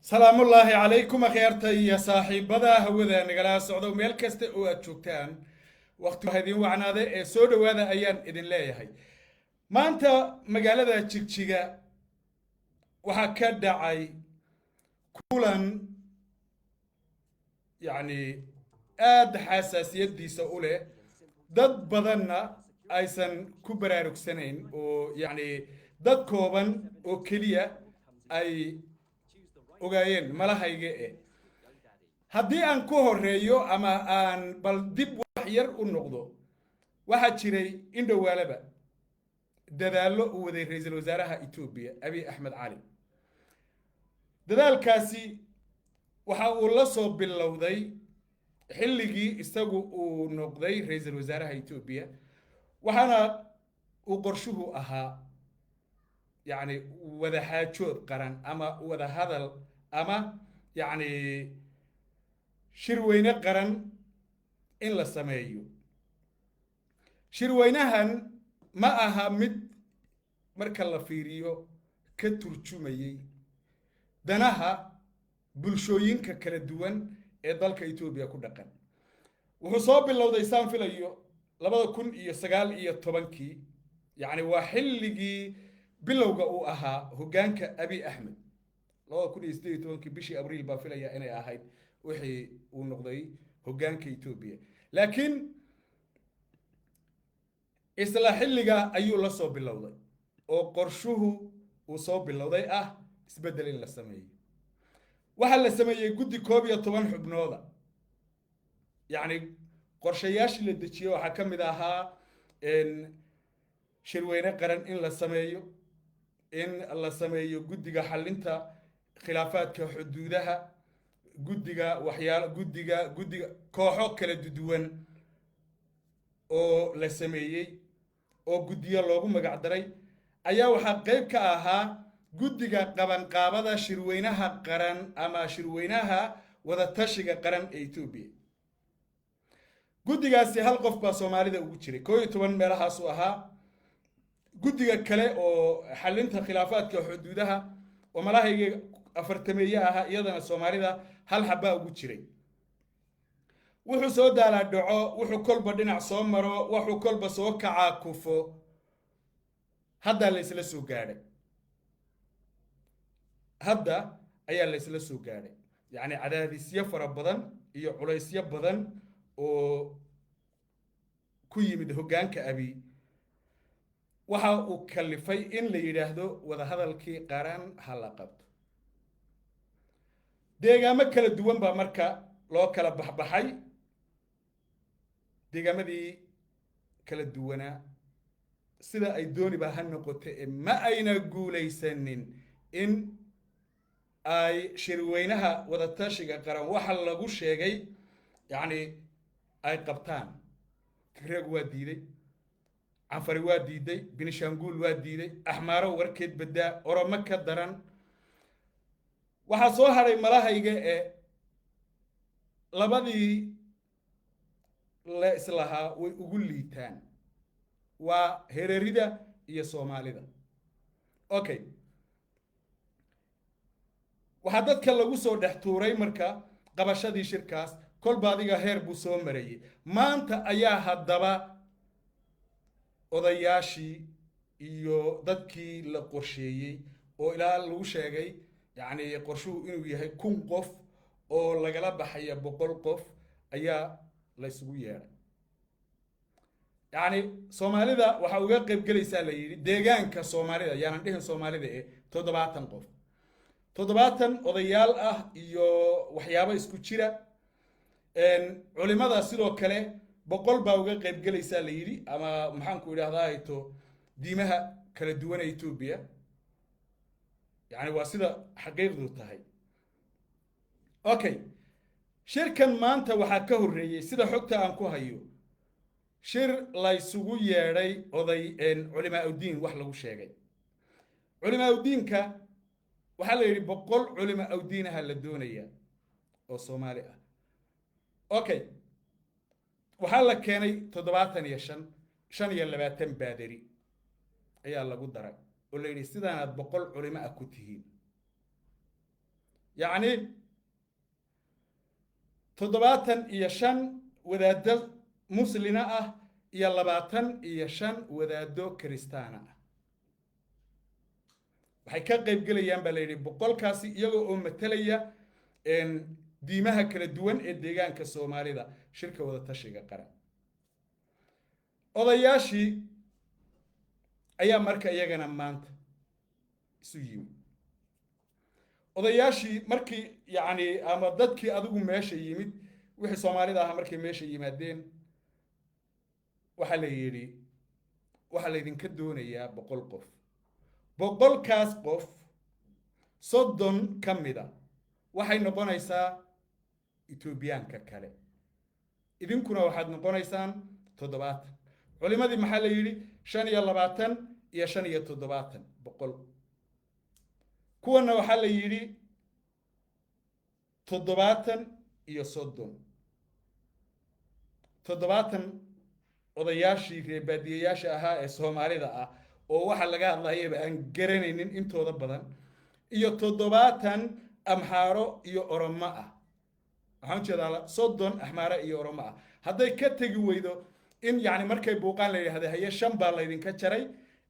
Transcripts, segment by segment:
سلام الله عليكم أخيرتي يا صاحب بدا هوذا نقلا سعودو ميل كست او اتشوكتان وقت هذين وعنا ذا سودو هذا ايان إذن لا يهي ما انت مقالة تشيكشيغا وحكا دعاي كولا يعني آد حساسية دي سؤولة ضد بدنا أيسن كبرارك سنين ويعني ضد كوبان وكليا أي ogaayeen malahayga haddii aan ku horeeyo ama aan bal dib wax yar u noqdo waxaa jiray in dhowaalaba dadaallo uu waday ra'iisul wasaaraha Itoobiya Abiy Ahmed Cali dadaalkaasi waxa uu la soo bilowday xilligii isagu uu noqday ra'iisul wasaaraha Itoobiya waxaana uu qorshuhu ahaa يعني وذا حاجود قرن أما وذا هذا أما يعني شروينا قرن إن لا سمايو شرويناهن ما أهمد مركل فيريو كترجمي دناها بلشوين ككردوان إدالك إثيوبيا كدقن وحصاب الله ديسان في اليو لبدا كن يسقال طبنكي يعني وحلقي bilowga uu ahaa hogaanka Abiy Ahmed 2018 bishii Abriil baa filaya inay ahayd wixii uu noqday hogaanka Itoobiya laakiin isla xilliga ayuu la soo bilowday oo qorshuhu uu soo bilowday isbedel in la sameeyo waxa la sameeyay guddi 11 xubnooda yani qorshayaashii la dejiyay waxa kamid ahaa in shirweyne qaran in la sameeyo in la sameeyo guddiga xalinta khilaafaadka xuduudaha guddiga kooxo kala duwan oo la sameeyay oo guddiyo loogu magac daray ayaa waxa qayb ka ahaa guddiga qabanqaabada shirweynaha qaran ama shirweynaha wada tashiga qaran ee Itoobiya guddigaasi hal qof baa Soomaalida ugu jiray 12 meelahaas uu ahaa guddiga kale oo xalinta khilaafaadka xuduudaha oo malahayga afartameeya aha iyadana Soomaalida hal xabaa ugu jiray wuxuu soo daalaa dhaco wuxuu kolba dhinac soo maro wuxuu kolba soo kacaa kufo hadda la isla soo gaadhay hadda ayaa la isla soo gaadhay yani cadaadisyo fara badan iyo culaysyo badan oo ku yimid hogaanka Abiy waxa uu kalifay in la yiraahdo wada hadalkii qaran hala qabto deegaamo kala duwan baa marka loo kala baxbaxay deegaamadii kala duwana sida ay dooni baa han noqotay ma ayna guuleysanin in ay shirweynaha wada tashiga qaran waxa lagu sheegay yani ay qabtaan Tigreeg waa diiday عفري واديدي بنشانقول واديدي أحمارو وركيد بدا أورمكة دران وحصوها ري ملاهيجة لبدي لا إسلها ويقول لي تان وهريريدا هي صومالي دا أوكي وحدد كلا وصو دحتوري مركا قبشة دي شركاس كل بعضيها هربو سومري ما أنت أياها الدبا odayaashii iyo dadkii la qorsheeyay oo ilaa lagu sheegay yani qorshuhu inuu yahay 1000 qof oo lagala baxaya 100 qof ayaa la isugu yeeray yani Soomaalida waxa uga qayb galaysaa la yiri deegaanka Soomaalida yaanan dhihin Soomaalida 70 qof 70 odayaal iyo waxyaabo isku jira culimada sidoo kale boqol baa uga qayb galaysaa la yiri ama maxaan ku yiraahdaa ayto diimaha kala duwan ee Itoobiya yani waa sida xaqiiqdu tahay okay shirkan maanta waxa ka horeeyay sida xogta aan ku hayo shir la isugu yeeray oday culimaa u diin wax lagu sheegay culimaa u diinka waxa la yiri boqol culimaa u diinaha la doonaya oo Soomaali ah okay waxaa la keenay 75 baadari ayaa lagu daray oo la yiri sidaan aad 100 culimo ah ku tihiin يعني toddobaatan iyo shan wadaado muslina ah iyo 25 wadaado kiristaana ah waxay ka qayb galayaan baa la yidhi boqolkaasi iyagoo oo matalaya diimaha kala duwan ee deegaanka soomaalida shirka wada tashiga qaran odayaashii ayaa marka iyagana maanta isu yimid odayaashii markii yacni ama dadkii adigu meesha yimid wixii soomaalida ahaa markay meesha yimaadeen waxaa la yidhi waxaa laydinka doonayaa 100 qof 100kaas qof 30 ka mida waxay noqonaysaa Etoobiyaanka kale idinkuna waxaad noqonaysaan 70 culimadii maxaa la yidhi 25 iyo 75 boqol kuwana waxaa la yidhi 70 iyo 30 70 odayaashii reer baadiyayaasha ahaa ee Soomaalida ah oo waxa laga hadlayaba aan garanaynin intooda badan iyo 70 amxaaro iyo oromo ah waxaan jeedaa 30 amxaaro iyo oromo ah hadday ka tagi weydo in yani markay buuqaan la yiraahdo haye 5 baa la idinka jaray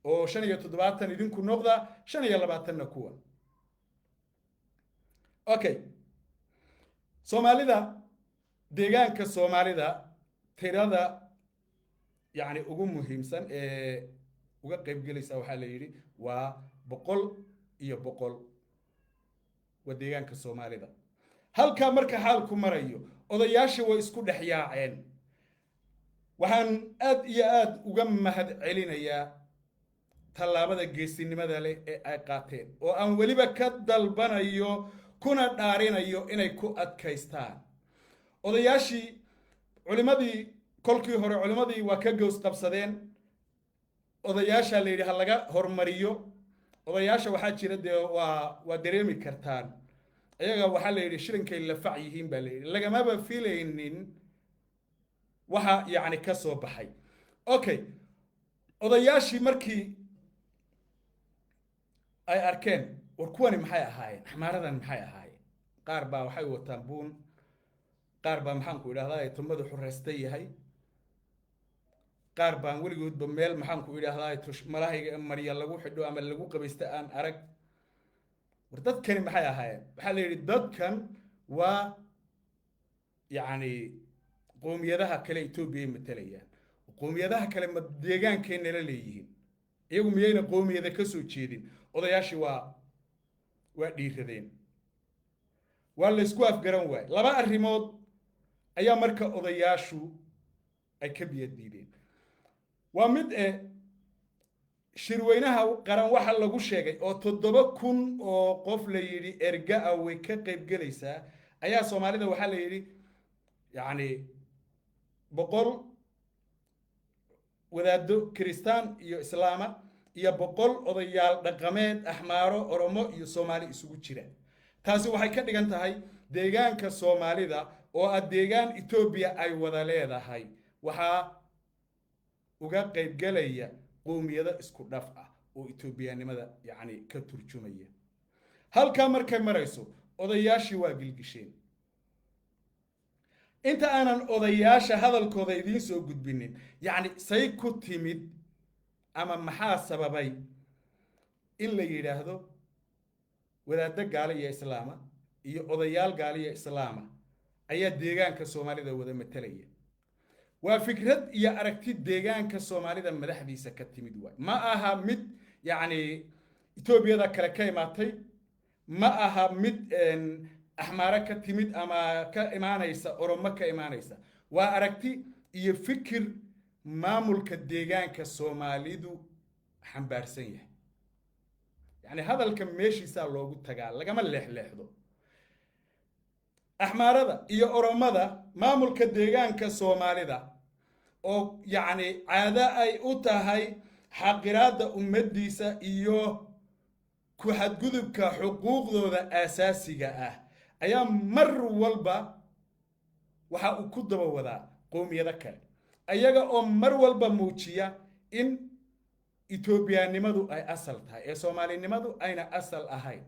oo 75 idinku noqda 25 kuwa okay Soomaalida deegaanka Soomaalida tirada يعني ugu muhiimsan ee uga qayb galaysa waxa la yiri waa 100 wadeegaanka Soomaalida halka marka xaalku marayo odayaasha way isku dhaxyaaceen waxaan aad iyo aad uga mahad celinayaa talaabada geesinimada leh ee ay qaateen oo aan waliba ka dalbanayo kuna dhaarinayo inay ku adkaystaan odayaashii culimadii kolkii hore culimadii waa ka goos qabsadeen odayaasha la yiri laga hormariyo odayaasha waxa jira waa dareemi kartaan ayaga waxa la yiri shirinkay la fac yihiin baa la yiri lagama ba fiilaynin waxa yaani ka soo baxay okay odayaashii markii ay arkeen war kuwani maxay ahaayeen xamaaradan maxay ahaayeen qaar baa waxay wataan buun qaar baa maxaan ku idhaahdaa ay tumadu xureystay yahay qaar baan weligoodba meel maxaan ku idhaahdaa malaahiga mariya lagu xidho ama lagu qabaysta aan arag war dadkani maxay ahaayeen waxa la yiri dadkan waa yaani qoomiyadaha kale Itoobiya matalayaan qoomiyadaha kale ma deegaankeena la leeyihiin iyagu miyayna qoomiyada ka soo jeedin odayaashii waa dhiiradeen waa la isku afgaran waay laba arrimood ayaa marka odayaashu ay ka biyadiideen waa mid shirweynaha qaran waxa lagu sheegay oo 7,000 oo qof la yiri erga way ka qayb galaysaa ayaa Soomaalida waxa la yiri yaani 100 wadaado Kristaan iyo Islaama iyo 100 odayaal dhaqameed ahmaaro oromo iyo Soomaali isugu jira taasi waxay ka dhigan tahay deegaanka Soomaalida oo deegaan Itoobiya ay wada leedahay waxa uga qayb galaya qoomiyada isku dhaf ah oo Itoobiyaanimada yaani ka turjumaya halka markay marayso odayaashii waa gilgisheen inta aanan odayaasha hadalkooda idiin soo gudbinin yaani say ku timid ama maxaa sababay in la yiraahdo wadaadda gaal iyo islaama iyo odayaal gaal iyo islaama ayaa deegaanka Soomaalida wada matalaya waa fikrad iyo aragti deegaanka Soomaalida madaxdiisa ka timid way ma aha mid yaani Itoobiyada kale ka imaatay ma aha mid ahmaara ka timid ama ka imaanaysa oromo ka imaanaysa waa aragti iyo fikir maamulka deegaanka Soomaalidu xambaarsan yahay يعني هذا الكميشي صار لوجو تجال لقى leexdo أحمرada iyo oromada maamulka deegaanka Soomaalida oo yaani caada ay u tahay xaqiraada ummadiisa iyo ku xadgudubka xuquuqdooda asaasiga ah ayaa mar walba waxa uu ku daba wadaa qoomiyada kale ayaga oo mar walba muujiya in Itoobiyaanimadu ay asal tahay ee Soomaalinimadu ayna asal ahayn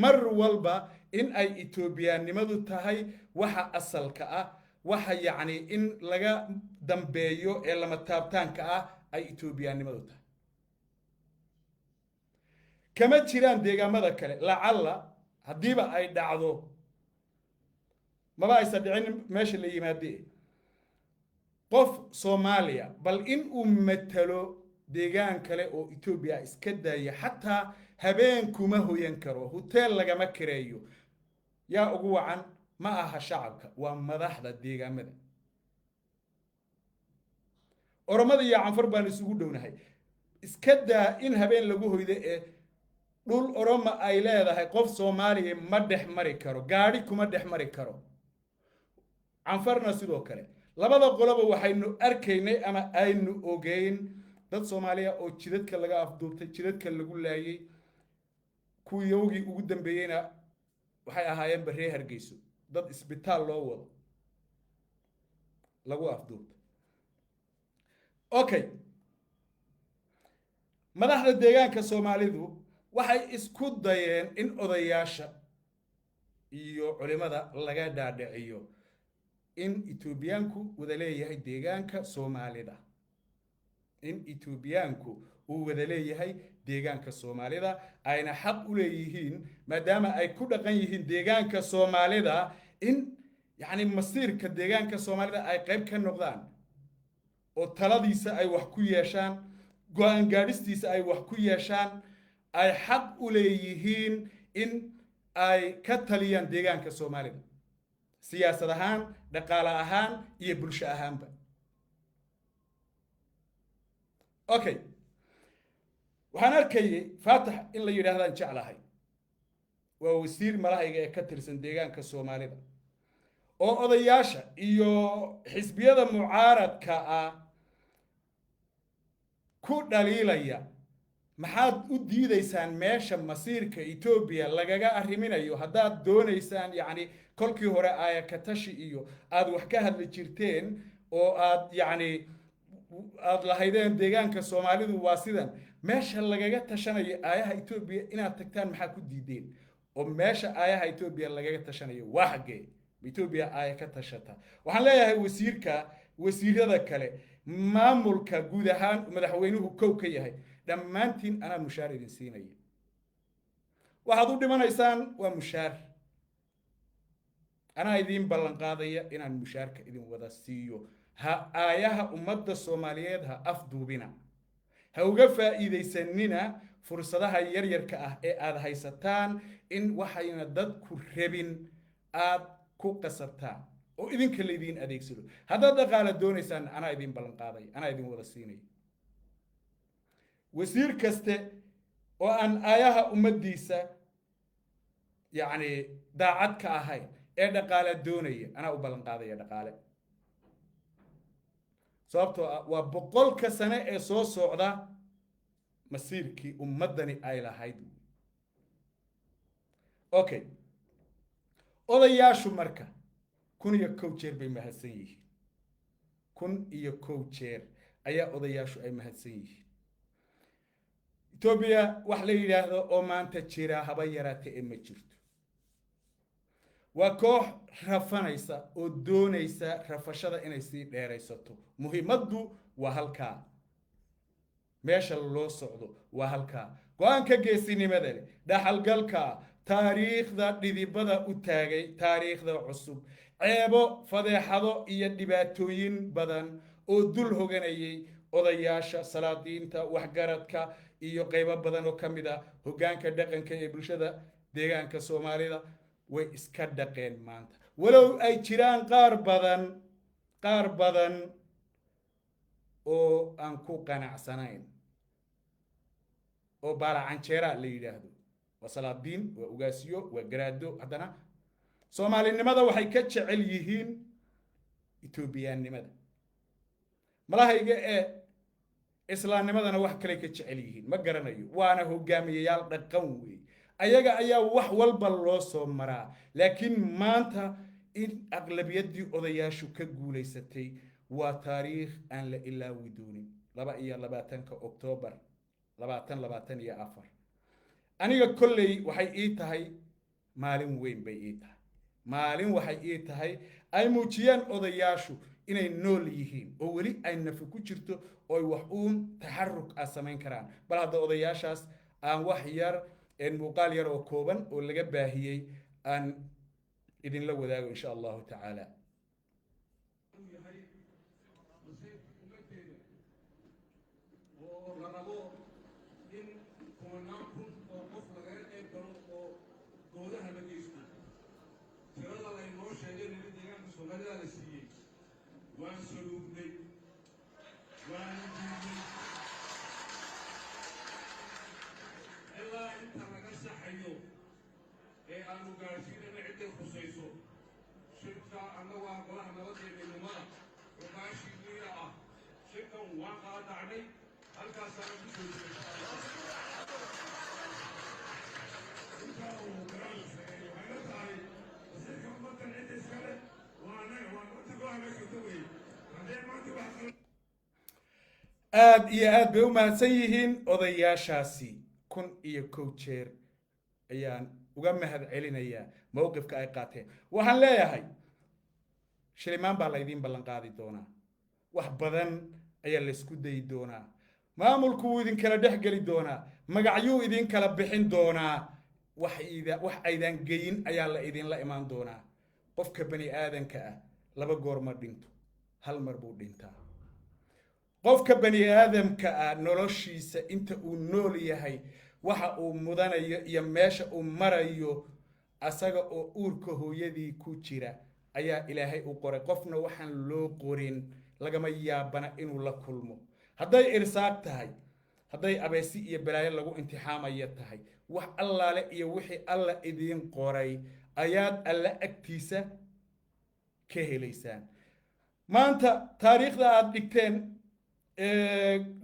mar walba in ay etoobiyaannimadu tahay waxa asalka ah waxa yacni in laga dambeeyo ee lama taabtaanka ah ay etoobiyaannimadu tahay kama jiraan deegaamada kale lacalla haddiiba ay dhacdo maba aysan dhicin meesha la yimaadee qof soomaaliya bal in uu matalo deegaan kale oo etoobiya iska daaya xataa habeen kuma hoyan karo hoteel lagama kireeyo yaa ugu wacan ma aha shacabka waa madaxda deegaamada oromada iyo canfar baan isugu dhownahay iska daa in habeen lagu hoydo ee dhul oroma ay leedahay qof soomaaliya ma dhex mari karo gaadhi kuma dhex mari karo canfarna sidoo kale labada qoloba waxaynu arkaynay ama aynu ogeyn dad soomaaliya oo jidadka laga afduubtay jidadka lagu laayay kuwii yowgii ugu dambeeyeyna waxay ahaayeen barree hargeyso dad isbitaal loo wado lagu afduubtay okay madaxda deegaanka soomaalidu waxay isku dayeen in odayaasha iyo culimada laga dhaadhiciyo in etoobiyaanku wada leeyahay deegaanka soomaalida in etoobiyaanku uu wada leeyahay deegaanka soomaalida ayna xaq u leeyihiin maadaama ay ku dhaqan yihiin deegaanka soomaalida in yacni masiirka deegaanka soomaalida ay qayb ka noqdaan oo taladiisa ay wax ku yeeshaan go-aan gaadhistiisa ay wax ku yeeshaan ay xaq u leeyihiin in ay ka taliyaan deegaanka soomaalida siyaasad ahaan dhaqaale ahaan iyo bulsho ahaanba okay waxaan arkayay faatax in la yidhaahdaan jeclahay waa wasiir malahayga ee ka tirsan deegaanka soomaalida oo odayaasha iyo xisbiyada mucaaradka ah ku dhaliilaya maxaad u diidaysaan meesha masiirka etoobiya lagaga arriminayo haddaad doonaysaan yacni kolkii hore aayakatashi iyo aad wax ka hadli jirteen oo aad yacni aad lahaydeen deegaanka soomaalidu waa sidan meesha lagaga tashanayo aayaha etoobiya inaad tagtaan maxaa ku diideen oo meesha aayaha etoobiya lagaga tashanayo waa xaggee etoobiya aaya ka tashata waxaan leeyahay wasiirada kale maamulka guud ahaan madaxweynuhu kow ka yahay dhammaantiin anaa mushaar idin siinaya waxaad u dhimanaysaan waa mushaar anaa idiin ballan qaadaya inaan mushaarka idin wada siiyo ha aayaha ummadda soomaaliyeed ha afduubina ha uga faa'iidaysanina fursadaha yaryarka ah ee aad haysataan in waxayna dadku rabin aad ku qasabtaan oo idinka laydiin adeegsado haddaad dhaqaala doonaysaan anaa idiin ballan qaadaya anaa idin wada siinaya wasiir kaste oo aan aayaha ummaddiisa yacni daacad ka ahayn ee dhaqaale doonaya anaa u ballan qaadaya dhaqaale sababtoo ah waa boqolka sane ee soo socda masiirkii ummaddani ay lahayd okay odayaashu marka 1,000 jeer bay mahadsan yihiin 1,000 jeer ayaa odayaashu ay mahadsan yihiin etoobiya wax la yidhaahdo oo maanta jira haba yaraate ee ma jirto waa koox rafanaysa oo doonaysa rafashada inay sii dheeraysato muhiimaddu waa halkaa meesha loo socdo waa halkaa go-aanka geesinimada leh dhaxalgalka taariikhda dhidibada u taagay taariikhda cusub ceebo fadeexado iyo dhibaatooyin badan oo dul hoganayay odayaasha salaadiinta waxgaradka iyo qaybo badan oo ka mid ah hoggaanka dhaqanka ee bulshada deegaanka soomaalida way iska dhaqeen maanta walow ay jiraan qaar badan oo aan ku qanacsanayn oo baalacanjeera la yidhaahdo waa salaadiin waa ugaasiyo waa garaado haddana soomaalinimada waxay ka jecel yihiin etoobiyaannimada malahayga ee islaamnimadana wax kale ka jecel yihiin ma garanayo waana hogaamiyayaal dhaqan weey ayaga ayaa wax walba loo soo maraa laakiin maanta in aqlabiyaddii odayaashu ka guulaysatay waa taariikh aan la ilaawi doonin 22 Oktoobar 2024 aniga kolley waxay ii tahay maalin weyn bay ii tahay maalin waxay ii tahay ay muujiyaan odayaashu inay nool yihiin oo weli ay nafi ku jirto oo ay wax uun taxaruk ah samayn karaan bal hadda odayaashaas aan wax yar muuqaal yar oo kooban oo laga baahiyey aan idinla wadaago insha allahu tacaala waan suluugnay waan diidnay ilaa inta laga saxayo ee aanu gaadhsiinana cidday khusayso shirka annagu ah golaha nabadgeennimada xukaashii miida ah shirkan waan qaadacnay halkaasaana ku soo jiray intaa uu garanaysa waxayna tahay wasiirka ummaddan cidda iskale waa annaga waa nabadda golaha meesha wey aad iyo aad bay u mahadsan yihiin odayaashaasi 1,000 jeer ayaan uga mahad celinayaa mowqifka ay qaateen waxaan leeyahay shilimaan baa laydiin ballan qaadi doonaa wax badan ayaa laysku dayi doonaa maamulku wuu idinkala dhex geli doonaa magacyuu idin kala bixin doonaa wax aydan geyin ayaa la idinla imaan doonaa qofka bani aadanka ah 2 goor ma dhinto hal mar buu dhintaa qofka bani aadamka ah noloshiisa inta uu nool yahay waxa uu mudanayo iyo meesha uu marayo asaga oo uurka hooyadii ku jira ayaa ilaahay u qoray qofna waxaan loo qorin lagama yaabana inuu la kulmo hadday irsaaq tahay hadday abeesi iyo balaayo lagu imtixaamaya tahay wax allaale iyo wixii alla idiin qoray ayaad alla agtiisa ka helaysaan maanta taariikhda aad dhigteen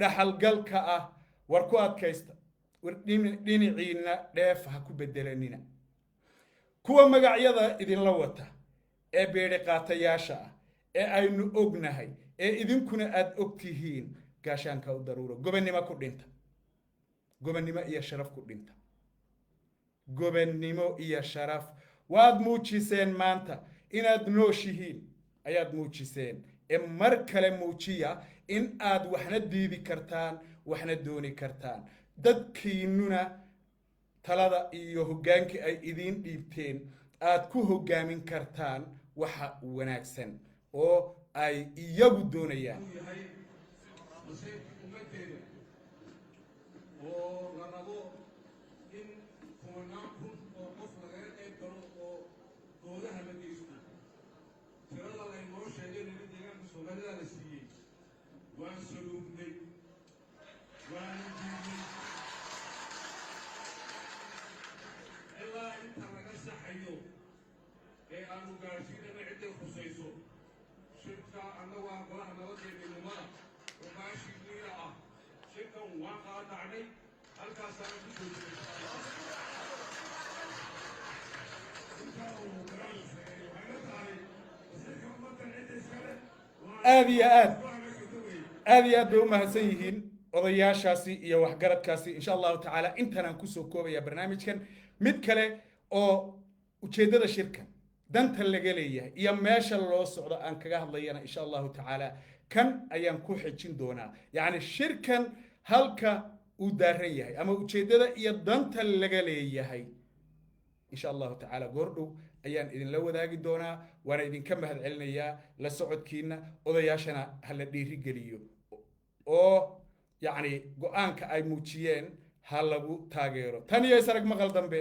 dhaxalgalka ah war ku adkaysta war dhinaciina dheef ha ku bedelanina kuwa magacyada idinla wata ee beedhi qaatayaasha ah ee aynu ognahay ee idinkuna aad og tihiin gaashaanka u daruuro gobannimo ku dhinta gobannimo iyo sharaf ku dhinta gobannimo iyo sharaf waad muujiseen maanta inaad nooshihiin ayaad muujiseen ee mar kale muujiya in aad waxna diidi kartaan waxna dooni kartaan dadkiinuna talada iyo hoggaankii ay idiin dhiibteen aad ku hoggaamin kartaan waxa wanaagsan oo ay iyagu doonayaan waan suluugnay waan diidnay ilaa inta laga saxayo ee aanu gaadhsiinana cidday khusayso shirka annagu ah golaha nabadgeennimada xukaashii miida ah shirkan waan qaadacnay halkaasaana ku soo jiray intaa uu garanaysa waxayna tahay wasiirka ummaddan cidda iskale aad iyo aad bay u mahadsan yihiin odayaashaasi iyo waxgaradkaasi insha allahu tacaala intanaan kusoo koobaya barnaamijkan mid kale oo ujeeddada shirkan danta laga leeyahay iyo meesha loo socdo aan kaga hadlayana insha allahu tacaala kan ayaan ku xejin doonaa yacni shirkan halka uu daaran yahay ama ujeeddada iyo danta laga leeyahay insha allahu tacaala goordhow ayaan idinla wadaagi doonaa waana idinka mahad celinayaa la socodkiina odayaashana ha la dhiirigeliyo oo yacni go-aanka ay muujiyeen ha lagu taageero tan iyo isarag maqal dambe